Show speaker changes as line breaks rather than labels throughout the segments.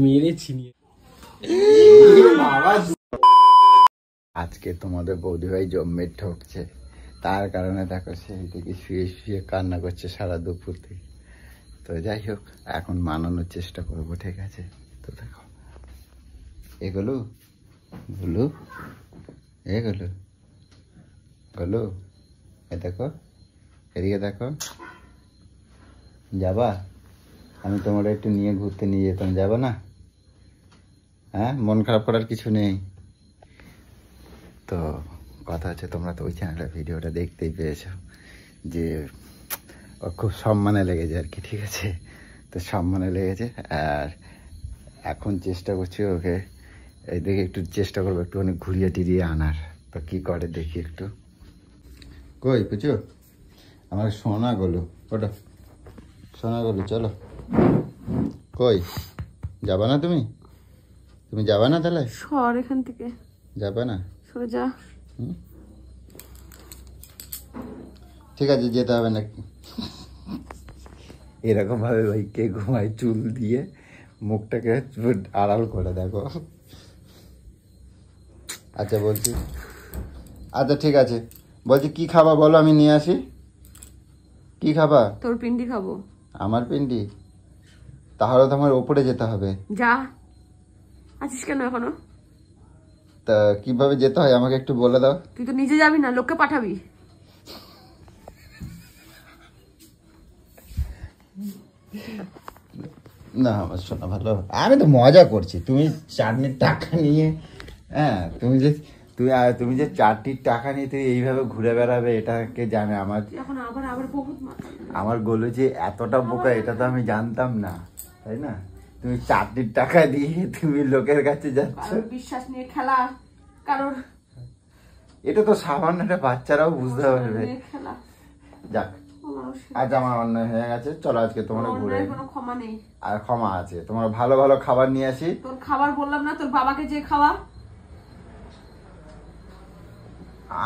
মেরেছি
আজকে তোমাদের বৌদি ভাই জম্মের ঠকছে, তার কারণে দেখো সেই থেকে শুয়ে শুয়ে কান্না করছে সারা দুপুর থেকে। তো যাই হোক, এখন মানানোর চেষ্টা করবো, ঠিক আছে? তো দেখো এগুলো গুলো এগুলো গুলো এ দেখো, এদিকে দেখো, যাবা? আমি তোমার একটু নিয়ে ঘুরতে নিয়ে যেতাম, যাবো না? হ্যাঁ, মন খারাপ করার কিছু নেই তো। কথা হচ্ছে, তোমরা তো ওই চ্যানেলের ভিডিওটা দেখতেই পেয়েছো যে ও খুব সম্মানে লেগেছে আর কি, ঠিক আছে? তো সম্মানে লেগেছে, আর এখন চেষ্টা করছি ওকে এইদিকে একটু চেষ্টা করবো একটুখানি ঘুরিয়ে টিরিয়ে আনার। তো কি করে দেখি একটু। কই পুচু আমার সোনাগুলো, ওটা সোনাগুলো, চলো। কই যাবা না তুমি? তুমি যাবা না তাহলে?
সর এখান থেকে,
যাবে না?
সরে যা।
ঠিক আছে, যেতে হবে নাকি? এরকম ভাবে ভাই কে ঘুমায় চুল দিয়ে মুখটাকে আড়াল করে, দেখো। আচ্ছা বলছি, আচ্ছা ঠিক আছে, বলছি কি খাবা বলো, আমি নিয়ে আসি। কি খাবা?
তোর পিন্ডি খাবো।
আমার পিন্ডি? তাহলে তোমার ওপরে যেতে হবে।
যা, আছিস কেন এখনো?
তা কিভাবে যেতে হয় আমাকে একটু বলে দাও।
তুই তো নিজে যাবি না, লোককে পাঠাবি।
না আমার শোনা ভালো, আমি তো মজা করছি। তুমি চাটনির টাকা নিয়ে, হ্যাঁ তুমি যে চারটির টাকা নিয়ে তুই এইভাবে ঘুরে বেড়াবে, এটা কে জানে? আমার গোলু যে এতটা বোকা এটা তো আমি জানতাম না, তাই না? তুমি চারটির টাকা দিয়ে তুমি লোকের কাছে যাচ্ছ,
বিশ্বাস নিয়ে খেলা কারোর।
এটা তো সামান্য একটা বাচ্চারাও বুঝতে পারবে। যাক, আজ আমার অন্যায় হয়ে গেছে, চলো আজকে তোমরা ঘুরে।
কোনো ক্ষমা নেই।
আর ক্ষমা আছে, তোমার ভালো ভালো খাবার নিয়ে আসি।
তোর খাবার বললাম না, তোর বাবাকে যে খাওয়া।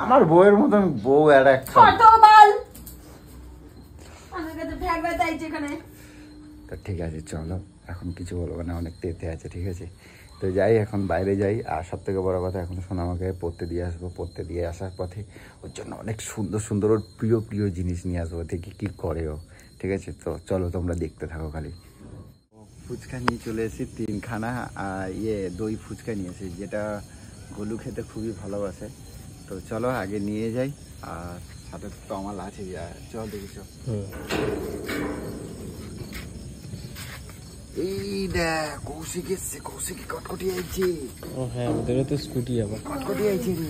আমার বউয়ের মতন বউ আর একটা। তো ঠিক আছে চলো, এখন কিছু বলবো না, অনেক তেতে আছে, ঠিক আছে? তো যাই, এখন বাইরে যাই। আর সব থেকে বড় কথা, এখন শোনো, আমাকে পড়তে দিয়ে আসবো। পড়তে দিয়ে আসার পথে ওর জন্য অনেক সুন্দর সুন্দর ওর প্রিয় প্রিয় জিনিস নিয়ে আসবো, দেখি কী করে ও, ঠিক আছে? তো চলো তোমরা দেখতে থাকো খালি। ফুচকা নিয়ে চলে এসেছি 3খানা, আর দই ফুচকা নিয়েছি, যেটা গোলু খেতে খুবই ভালোবাসে। তো চলো আগে নিয়ে যাই, আর সাথে তো আমার আছে, চল দেখি চল। এই দেখ কৌশিক এসছে, কৌশিক কটকটি আইছে।
ও হ্যাঁ, ওদেরও তো স্কুটি আবার
কটকটি আইছে রে।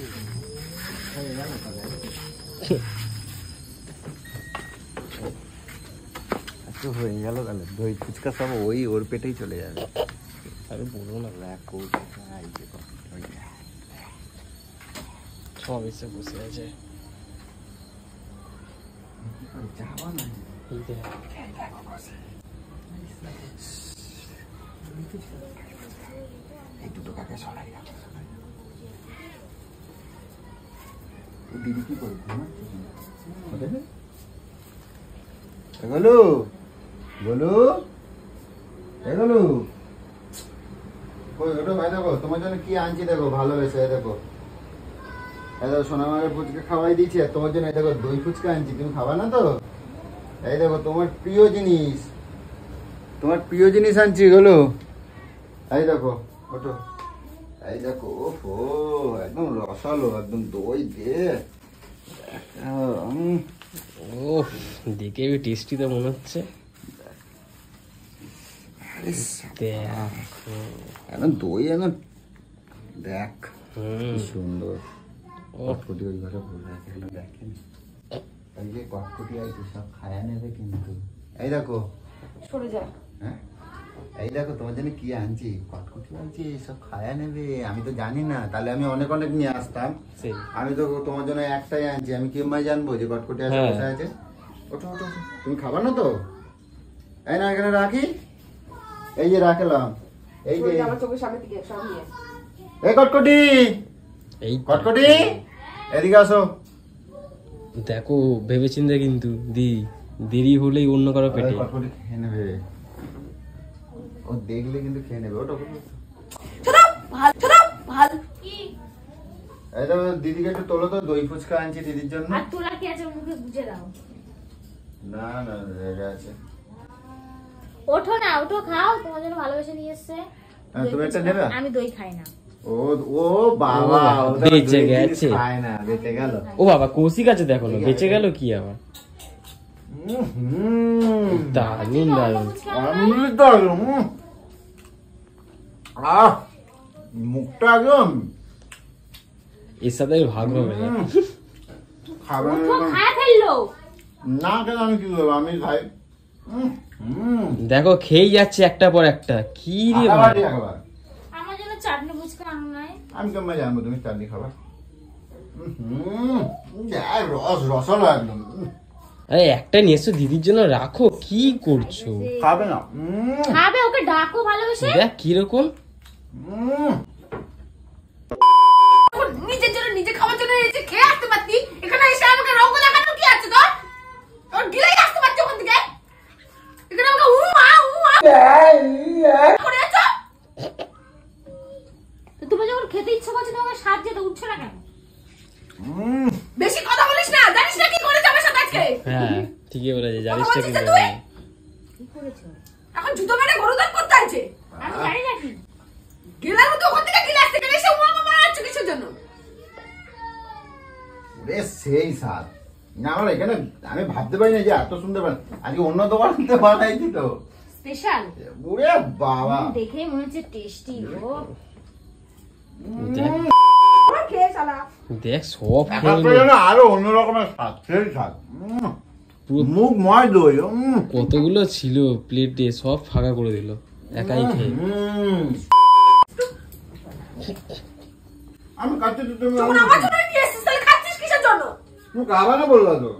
আচ্ছা হয়ে গেল তাহলে, দই ফুচকা সব ওর পেটেই চলে যাবে।
আরে বলো না,
কৌশিক আইছে,
সব এসে বসে আছে।
যাওয়া না এই দুটো কাকে সরাই রাখো। দিদি কি করবে? এগুলো বলো, এগুলো ওটা ভাই দেখো তোমার জন্য কি আনছি, দেখো ভালোবেসে। দেখো দেখো, সোনামাকে ফুচকা খাওয়াই দিয়েছি, আর তোমার জন্য দেখো দই ফুচকা আনছি, তুমি খাবা না তো? এই দেখো তোমার প্রিয় জিনিস, তোমার প্রিয় জিনিস আনছি এগুলো। এই দেখো ওটো, এই দেখো, ওহো একদম রসালো, একদম দই দিয়ে।
ও দেখে টেস্টি তো মনে হচ্ছে।
একদম দই, একদম দেখ সুন্দর। কটকটি ওই ঘরে বলে আছে, দেখেন এই যে কটকটি আছে, সব খায়া নেবে কিন্তু। এই দেখো
সরে যা।
হ্যাঁ এই দেখো তোমার জন্য কি আনছি, কটকটি আনছি, সব খায়া নেবে। আমি তো জানি না, তাহলে আমি অনেক অনেক নিয়ে আসতাম। আমি তো তোমার জন্য একটাই আনছি, আমি কি জানবো যে কটকটি আছে বসে আছে? ওঠো ওঠো, তুমি খাবা না তো? এই না এখানে রাখি, এই যে রাখলাম, এই যে
আমার চোখের সামনে থেকে সব নিয়ে।
এই কটকটি, এই কটকটি এদিকে আসো।
দেখো ভেবেচিন্তে কিন্তু দেরি হলেই অন্য কারো পেটে।
কটকটি খেয়ে নেবে, ও দেখলে কিন্তু খেয়ে নেবে ওটা।
চলো ভাল চলো ভাল
কি
এই তো দিদিকে একটু তোলো তো, দই ফুচকা আনছি দিদির জন্য।
আর তোলা কি আছে মুখে গুজে দাও।
না না এটা আছে।
ওঠো না, ওঠো খাও, তোমার জন্য ভালোবেসে নিয়ে এসেছে।
হ্যাঁ, তুমি একটা নেবে?
আমি দই খাই না।
ও ও বাবা,
ও,
ও তো
বেঁচে
দই জিনিস
গেছে।
খায় না, বেঁচে গেল।
ও বাবা কৌশিক আছে দেখো না, বেঁচে গেল কি আবার। দারুন দারুন।
অমৃত একদম। মুখটা একদম
এর সাথে ভাগ হবে না।
খাবার
ওঠো, খায় ফেললো।
না কেন আমি কি করবো, আমি খাই।
দেখো খেয়ে যাচ্ছে একটা পর একটা। কি রে
আবার
ভাই,
খাবার।
আমার জন্য চাটনি ফুচকা আনো নাই।
আমি কেমন জানবো তুমি চাটনি খাবার? রস রসালো একদম।
আরে একটা নিয়ে এসো দিদির জন্য, রাখো। কি করছো?
খাবে না?
খাবে, ওকে ডাকো ভালোবেসে।
দেখ কিরকম।
নিজের জন্য নিজে খাওয়ার জন্য নিজে খেয়ে আসতে পারতি, এখানে এসে আমাকে রঙ দেখানোর কি আছে তোর? তোর গিলেই আসতে পারছি ওখান থেকে। এখানে আমাকে করে আছো।
তো তুমি যখন খেতে ইচ্ছে করছে তোমাকে স্বাদ যেতে উঠছে না কেন?
বেশি কথা বলিস না, জানিস না কি করেছে আমার সাথে আজকে?
হ্যাঁ ঠিকই বলেছে, জানিস
কথা
তো
বলছিস
কি
তুই?
কি করেছো?
এখন জুতো মেরে গরুদান করতে আছে।
আমি জানি না কি।
গিলার মতো ওখান থেকে গিলে আসতে গেলে এসে মারাচ্ছ কিসের জন্য?
ওরে সেই স্বাদ না, আমার এখানে আমি ভাবতে পারি না যে এত সুন্দর বানায়। আজকে অন্য দোকান থেকে বানাইছি তো।
স্পেশাল।
ওরে বাবা,
দেখে মনে হচ্ছে টেস্টি। ও
দেখ
আমার খেয়ে শালা।
দেখ সব
একটা
খেয়ে
তো
নিল।
যেন আরো অন্য রকমের স্বাদ, সেই স্বাদ। মুখ ময় দই।
কতগুলো ছিল প্লেটে, সব ফাঁকা করে দিল একাই খেয়ে।
আমি কাটতে তুমি
তখন আমার জন্য নিয়ে এসেছিস, তাহলে খাচ্ছিস কিসের জন্য?
তুমি খাবা না বললো তো?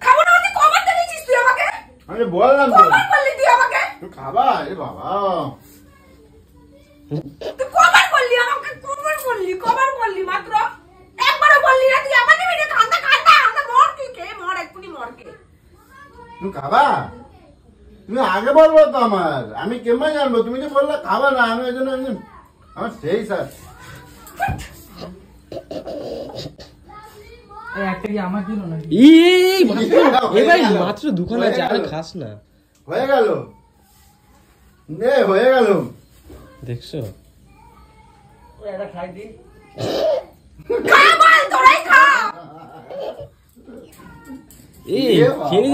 খাবো না মানে কবার দিয়েছিস তুই আমাকে?
আমি বললাম তো
কবার বললি তুই আমাকে?
তুই খাবা। এ বাবা,
তুই কবার বললি আমাকে? কবার বললি মাত্র? একবারও বললি না তুই আমাকে মেরে কান্দা মর, তুই খেয়ে মর, এক্ষুনি মর কে।
তুমি খাবা? তুমি আগে বলবো তো আমার, আমি কেমন জানবো? তুমি যে বললে খাবা না, আমি ওই জন্য আমার সেই স্যার।
একটা কি আমার জন্য নাকি?
এই এবার মাত্র দুখানা আছে, আর খাস না।
হয়ে গেল হয়ে গেল।
দেখছো
এটা খাই দি।
খা বল, তোরাই খা।
এই
এ বাবা।
খেয়ে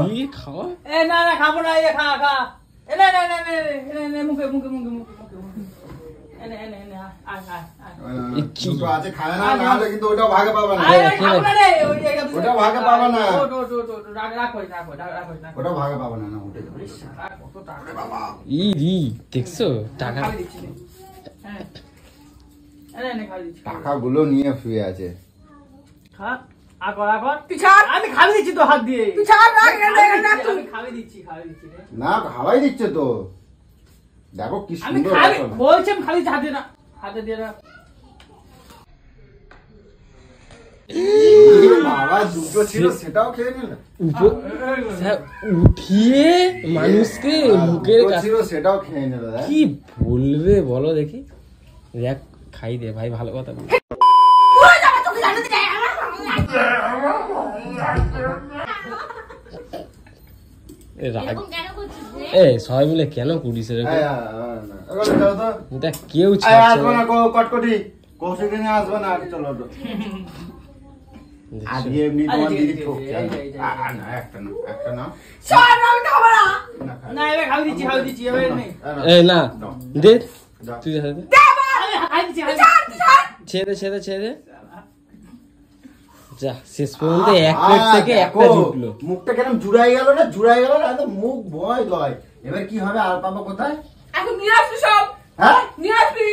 দিয়ে খাওয়া।
এ না না খাবো না, এই খা খা। এ না না না না না, মুখে মুখে মুখে মুখে মুখে। এনে এনে এনে আয় আয় আয়।
দুটো আছে, খায় না, না হলে কিন্তু ওটাও ভাগে পাবে না।
আয় খাবো না রে, ওই জায়গা
ওটা ভাগে পাবে না।
রাখো।
ওটাও ভাগে পাবে না, না উঠে যাবে।
কত টাকা
ই দেখছো টাকা।
খাবি দিচ্ছি নে। হ্যাঁ এনে এনে খাবি দিচ্ছি।
টাকাগুলো নিয়ে শুয়ে আছে।
খা আগর
তুই ছাড়,
আমি খাবি দিচ্ছি তো হাত দিয়ে।
তুই ছাড়, রাখ রাখ তুই।
আমি খাবি দিচ্ছি রে।
না খাওয়াই দিচ্ছে তো, দেখো কি
আমি
সুন্দর
খাবি
ব্যাপার।
বলছি, আমি খাবি হাতে দিয়ে না।
বাবা দুটো ছিল সেটাও খেয়ে নিল।
উঠিয়ে মানুষকে মুখের
দুটো
কাছে
ছিল সেটাও খেয়ে নিল।
কি বলবে বলো দেখি। দেখ খাই দে ভাই, ভালো কথা বল।
তুই যাবে তোকে জানাতে যাই আমার।
এরকম কেন করছিস রে?
সবাই মিলে কেন করিস এরকম? দেখ কেউ
আসবো না কটকটি, কৌশিক নিয়ে আসবো না। চলো আজকে এমনি তোমার দিদি ঠকছে। না একটা না
ছাড়, আমি খাবো না।
না এবার খাবি দিচ্ছি এবার নেই।
না দে তুই দে।
দে বল,
খাবি দিচ্ছি
ছাড়, তুই ছাড়।
ছেড়ে দে। যা শেষ পর্যন্ত এক প্লেট থেকে একটা ঢুকলো।
মুখটা কেন জুড়াই গেল না, একদম মুখ ভয় দয়। এবার কি হবে, আর পাবো কোথায়?
এখন নিয়ে আসবি সব,
হ্যাঁ
নিয়ে আসবি।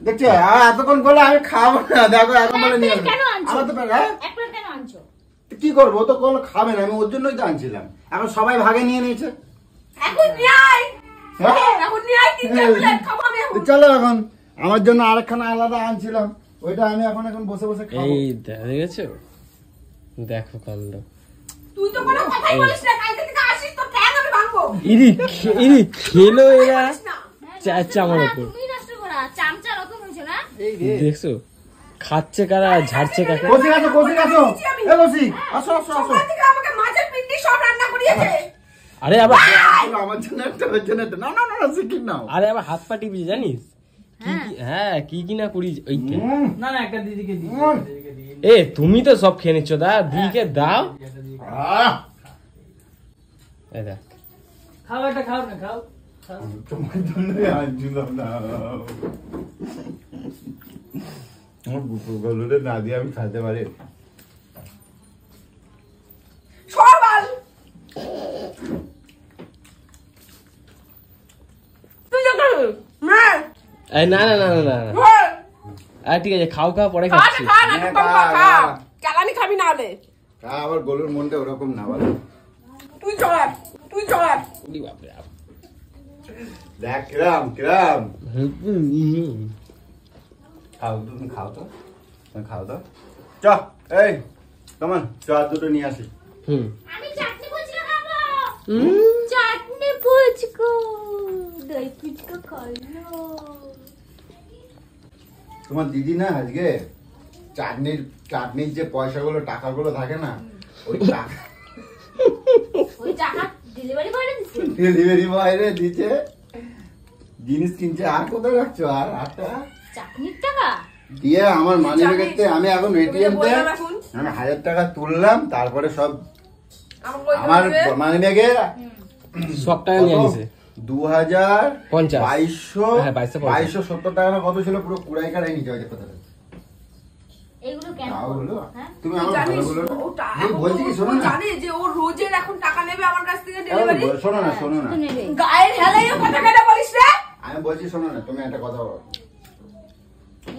দেখছি এতক্ষণ বলে আমি খাবো না, দেখো এখন বলে নিয়ে আসবে।
কেন আনছো?
আমার তো হ্যাঁ
এক প্লেট কেন আনছো?
কি করবো, ও তো কোনো খাবে না, আমি ওর জন্যই তো আনছিলাম। এখন সবাই ভাগে নিয়ে নিয়েছে।
এখন নিয়ে আয়,
হ্যাঁ?
এখন নিয়ে আয়, তিনটে প্লেট খাবো আমি এখন।
তো চলো এখন, আমার জন্য আরেকখানা আলাদা আনছিলাম, ওইটা আমি এখন বসে বসে খাবো।
এই দেখেছো, দেখো কাণ্ড।
তুই তো কোনো কথাই বলিস না, কালকে থেকে আসিস তো কেন আমি ভাঙবো। রাখবো।
ইরি খেলো এরা
না
চাচ্ছে আমার উপর।
তুমি নষ্ট করা চামচা রকম হয়েছে না?
দেখছো খাচ্ছে কারা ঝাড়ছে কাকা।
কৌশিক আসো, কৌশিক আসো। এ কৌশিক, আসো আসো আসো।
সকাল থেকে আমাকে মাছের পিন্ডি সব রান্না করিয়েছে।
আরে আবার
আমার জন্য একটা, ওর জন্য একটা। না না না, সিকিম নাও।
আরে আবার হাত পা টিপি জানিস কি কি না করি ওই
না না একটা দিদিকে দিই, দিদিকে দিই।
এ তুমি তো সব খেয়ে নিচ্ছ দা দিকে দাও এই দেখ
খাও একটা, খাও না, খাও খাও।
তোমার জন্য আনছিলাম না। আমার বুকুগুলোরে না দিয়ে আমি খাইতে পারি।
সকাল তুই যখন না
এই না না না না না না। আরে ঠিক আছে খাও খাও পরে খাচ্ছি
চালানি খাবি না হলে
আমার গরুর মনটা ওরকম না বলো।
তুই চলার
ওরে বাপরে বাপ।
দেখ কিরাম কিরাম।
হুম।
খাও তুমি, খাও তো, তুমি খাও তো। চ এই কেমন চ, দুটো নিয়ে আসি।
হুম
আমি চাটনি ফুচকা খাবো। চাটনি ফুচকা দই ফুচকা খাইলো।
তোমার দিদি না আজকে চাটনির যে পয়সাগুলো টাকাগুলো থাকে না, ওই টাকা
ওই টাকা ডেলিভারি বয় দিচ্ছে।
ডেলিভারি বয়রে দিচ্ছে, জিনিস কিনছে। আর কোথায় রাখছো? আর আটটা
চাটনির টাকা
দিয়ে আমার মানি ব্যাগের থেকে আমি এখন এটিএম তে
বললাম এখন।
আমি 1000 টাকা তুললাম, তারপরে সব
আমাকে
আমার মানি ব্যাগে
সব টাকা নিয়ে নিছে
2000
হ্যাঁ,
2270 টাকা না কত ছিল, পুরো কুড়াই কাড়াই নিতে হয় কোথায়।
এগুলো কেন
তাহলে
হ্যাঁ?
তুমি আমার
জানিস
ভালো বলো না।
ওটা
এই বলছি কি, শোনো
ও
না,
জানে যে ও রোজের এখন টাকা নেবে আমার কাছ থেকে ডেলিভারি
শোনো না, শোনো না,
শুধু নেবে।
গায়ের হেলাইও কথা কেন বলিস রে
আমি বলছি শোনো না, তুমি একটা কথা বলো।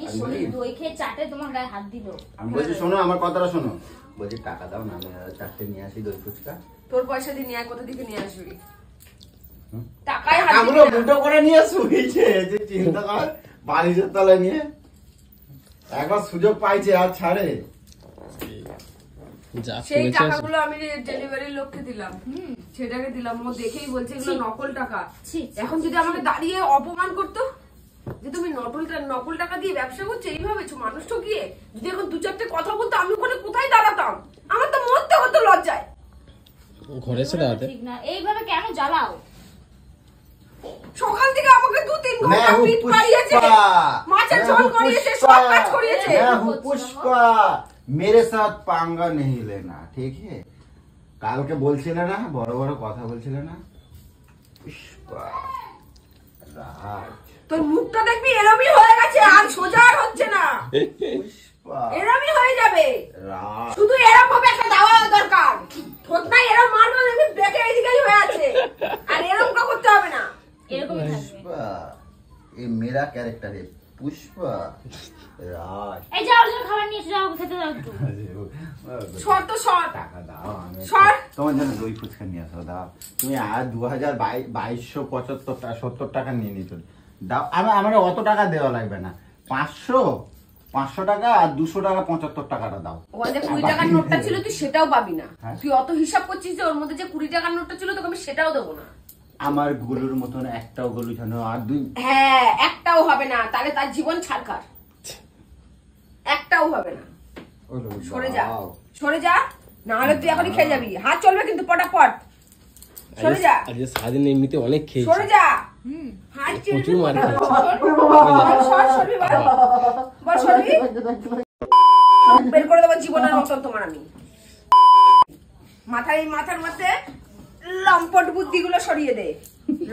এই শরীর দই খেয়ে চাটে তোমার গায়ে হাত দিল।
আমি বলছি শোনো, আমার কথাটা শোনো। বলছি টাকা দাও না, আমি 4টে নিয়ে আসি দই ফুচকা।
তোর পয়সা দিয়ে নিয়ে আয়, কোথা থেকে নিয়ে আসবি
হুম?
টাকায় হাত
আমরা
দিবি না।
মুঠো করে নিয়ে শুয়েছে, যে চিন্তা কর, বালিশের তলায় নিয়ে একবার সুযোগ পাইছে আর ছাড়ে।
যা
সেই
করেছে
টাকাগুলো আমি ডেলিভারির লোককে দিলাম, সেটাকে দিলাম। ও দেখেই বলছে এগুলো নকল টাকা।
ছি, ছি,
এখন যদি আমাকে দাঁড়িয়ে অপমান করতো যে তুমি নকল টাকা দিয়ে ব্যবসা করছো এইভাবে মানুষ ঠকিয়ে, যদি এখন 2-4টে কথা বলতো আমি ওখানে কোথায় দাঁড়াতাম? আমার তো মরতে হতো লজ্জায়।
ঘরে ছেড়ে দাও
ঠিক না, এইভাবে কেন জ্বালাও?
সকাল থেকে আমাকে 2-3 ঘন্টা
मैं हूँ
পিট পাড়িয়েছে,
पुष्पा,
মাছের
मैं
ঝোল
हूँ
করিয়েছে,
पुष्पा,
সব কাজ করিয়েছে।
मैं हूँ पुष्पा, मेरे साथ पांगा नहीं लेना, ठीक है? কালকে বলছিলে না, বড় বড় কথা বলছিলে না, পুষ্পা রাজ,
তোর মুখটা দেখবি এরমই হয়ে গেছে, আর সোজা আর হচ্ছে না,
পুষ্পা
এরমই হয়ে যাবে।
রাজ।
শুধু এরম ভাবে একটা দেওয়া দরকার, থোতনায় এরম মারবো দেখবি বেঁকে এদিকেই হয়ে আছে, আর এরম কা করতে হবে না।
এরকমই থাকবে।
पुष्पा, ये मेरा कैरेक्टर है, पुष्पा राज।
এই যাও ওর জন্য খাবার নিয়ে এসে যাও, খেতে দাও একটু।
সর তো সর।
টাকা দাও, আমি
সর।
তোমার জন্য দই ফুচকা নিয়ে আসো, দাও। তুমি আর 2275 টাকা নিয়ে নিত, দাও। আমার অত টাকা দেওয়া লাগবে না, 500 টাকা আর 200 টাকা 75 টাকাটা দাও।
ও যে 20 টাকার নোটটা ছিল তুই সেটাও পাবি না।
হ্যাঁ?
তুই অত হিসাব করছিস যে ওর মধ্যে যে 20 টাকার নোটটা ছিল তোকে আমি সেটাও দেবো না।
আমার গরুর মতন একটাও গরু যেন আর দুই
হ্যাঁ, একটাও হবে না, তাহলে তার জীবন ছাড়কার। একটাও হবে না। সরে যা, সরে যা, না হলে তুই এখনই খেয়ে যাবি। হাত চলবে কিন্তু পটাপট। সরে যা,
আজকে সারাদিন এমনিতে অনেক খেয়েছি
সরে যা। হাত
প্রচুর মার খেয়েছি
সরবি বল, সরবি। বের করে দেবো জীবনের মতন তোমার আমি। মাথার মধ্যে লম্পট বুদ্ধি গুলো সরিয়ে দে,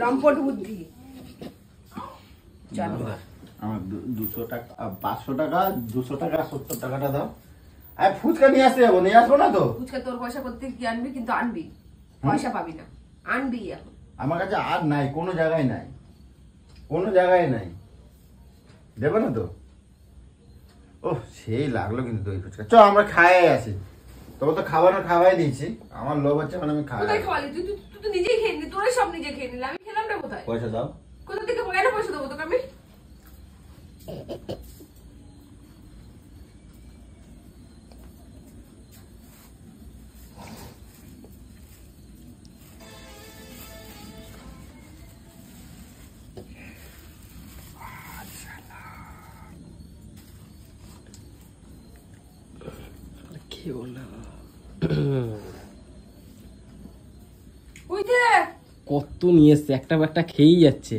লম্পট বুদ্ধি। চল
আমার 200 টাকা 500 টাকা 200 টাকা 70 টাকাটা দাও। আরে ফুচকা নিয়ে আসতে যাবো, নিয়ে আসবো না তো?
ফুচকা তোর পয়সা করতে কি আনবি, কিন্তু আনবি, পয়সা পাবি না, আনবি এখন।
আমার কাছে আর নাই, কোনো জায়গায় নাই, কোনো জায়গায় নাই, দেবে না তো? ও সেই লাগলো কিন্তু দই ফুচকা। চ আমরা খাই আসি, তবে তো খাওয়াই দিয়েছি, আমার লোভ হচ্ছে, মানে আমি খাই।
কোথায় খাওয়ালি তুই? তুই তো নিজেই খেয়ে নিলি, তোরাই সব নিজে খেয়ে নিলি, আমি খেলাম না কোথায়?
পয়সা দাও।
কোথা থেকে কেন পয়সা দেবো তোকে আমি?
খেও না।
ওই যে
কত নিয়ে এসছে, একটা একটা খেয়েই যাচ্ছে।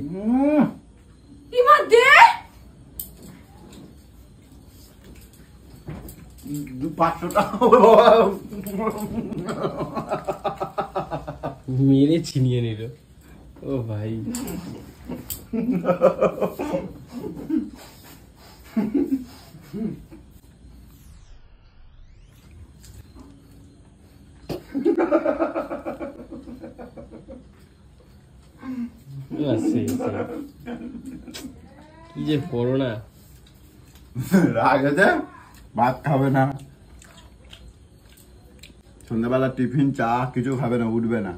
ইমা দে
500 টাকা
মেরে ছিনিয়ে নিল। ও ভাই কি যে করো না।
রাগ আছে, ভাত খাবে না, সন্ধ্যাবেলা টিফিন চা কিছু খাবে না, উঠবে না।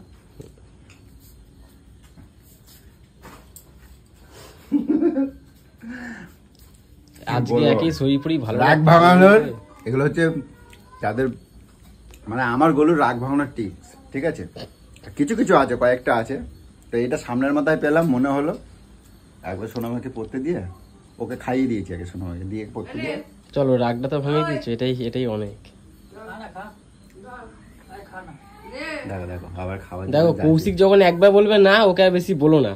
আজকে একই শরীর পরি ভালো
রাগ ভাঙানোর এগুলো হচ্ছে যাদের মানে আমার গরুর রাগ ভাঙানোর টিপস, ঠিক আছে? কিছু কিছু আছে, কয়েকটা আছে। তো এটা সামনের মাথায় পেলাম, মনে হলো একবার সোনামাকে পড়তে দিয়ে ওকে খাইয়ে দিয়েছি, আগে সোনামাকে দিয়ে পড়তে দিয়ে।
চলো রাগটা তো ভাঙিয়ে দিচ্ছে, এটাই অনেক।
দেখো দেখো আবার খাবার
দেখো কৌশিক যখন একবার বলবে না, ওকে আর বেশি বলো না।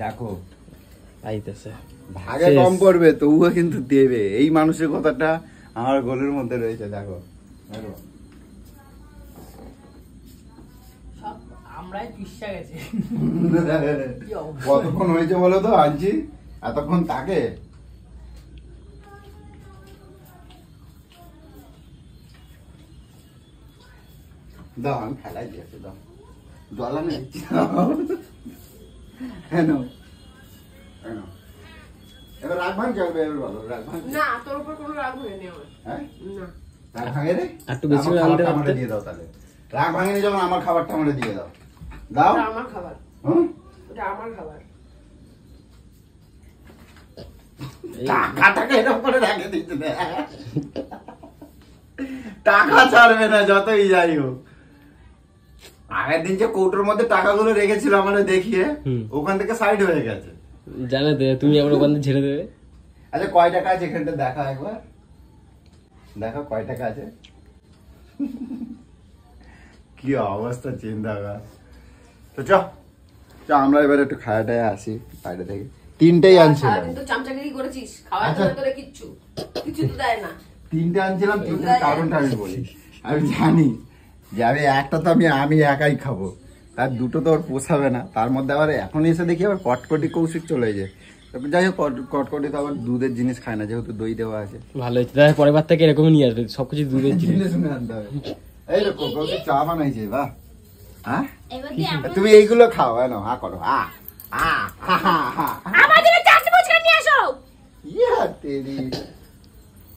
দেখো
আইতেছে
ভাগে কম পড়বে তবুও কিন্তু দেবে, এই মানুষের কথাটা আমার গরুর মধ্যে রয়েছে। দেখো দেখো
সব আমরাই পিসা গেছে।
কতক্ষণ হয়েছে বলো তো আনছি, এতক্ষণ তাকে দাও, আমি ফেলাই দিয়েছি, দাও জল আমি দিচ্ছি, হ্যাঁ এবার রাগ ভাঙ চলবে, এবার বলো রাগ ভাঙ
না, তোর উপর কোনো রাগ হয়নি আমার।
হ্যাঁ
না
রাগ ভাঙে রে,
একটু বেশি
আমার
আনতে
খাবারটা
পারতে।
আমারে দিয়ে দাও তাহলে। রাগ ভাঙেনি যখন আমার খাবারটা আমারে দিয়ে দাও, দাও।
ওটা আমার খাবার,
হুম
ওটা আমার খাবার।
টাকাটাকে এরকম করে রেখে দিচ্ছে না। টাকা ছাড়বে না যতই যাই হোক। আগের দিন যে কৌটোর মধ্যে টাকাগুলো রেখেছিল আমাদের দেখিয়ে, ওখান থেকে সাইড হয়ে গেছে।
জানো তো, তুমি আবার ওখান থেকে ছেড়ে দেবে।
আচ্ছা কয় টাকা আছে এখানটা দেখা একবার, দেখো কয় টাকা আছে। কি অবস্থা চিন্তা কর। তো চ আমরা এবার একটু খাওয়াটায় আসি বাইরে থেকে। 3টেই আনছিলাম,
সারাদিন তো চামচাগিরি করেছিস, খাওয়ার
আচ্ছা।
জন্য তোরে কিচ্ছু তো দেয় না।
3টে আনছিলাম, 3টের কারণটা আমি বলি। আমি জানি যে একটা তো আমি একাই খাবো, তার দুটো তো ওর পোষাবে না। তার মধ্যে আবার এখন এসে দেখি আবার কটকটি কৌশিক চলে যায়। যাই হোক কটকটি তো আবার দুধের জিনিস খায় না, যেহেতু দই দেওয়া আছে।
ভালো হয়েছে, তাহলে পরের বার থেকে এরকমই নিয়ে আসবে, সবকিছু দুধের জিনিস।
জিনিস শুনে আনতে হবে। এই দেখো কৌশিক চা বানাইছে, বাহ। হ্যাঁ
এবার দিয়ে
তুমি এইগুলো খাও, হা করো,
আমার জন্য চাটনি ফুচকা নিয়ে আসো।
ইয়া তেরি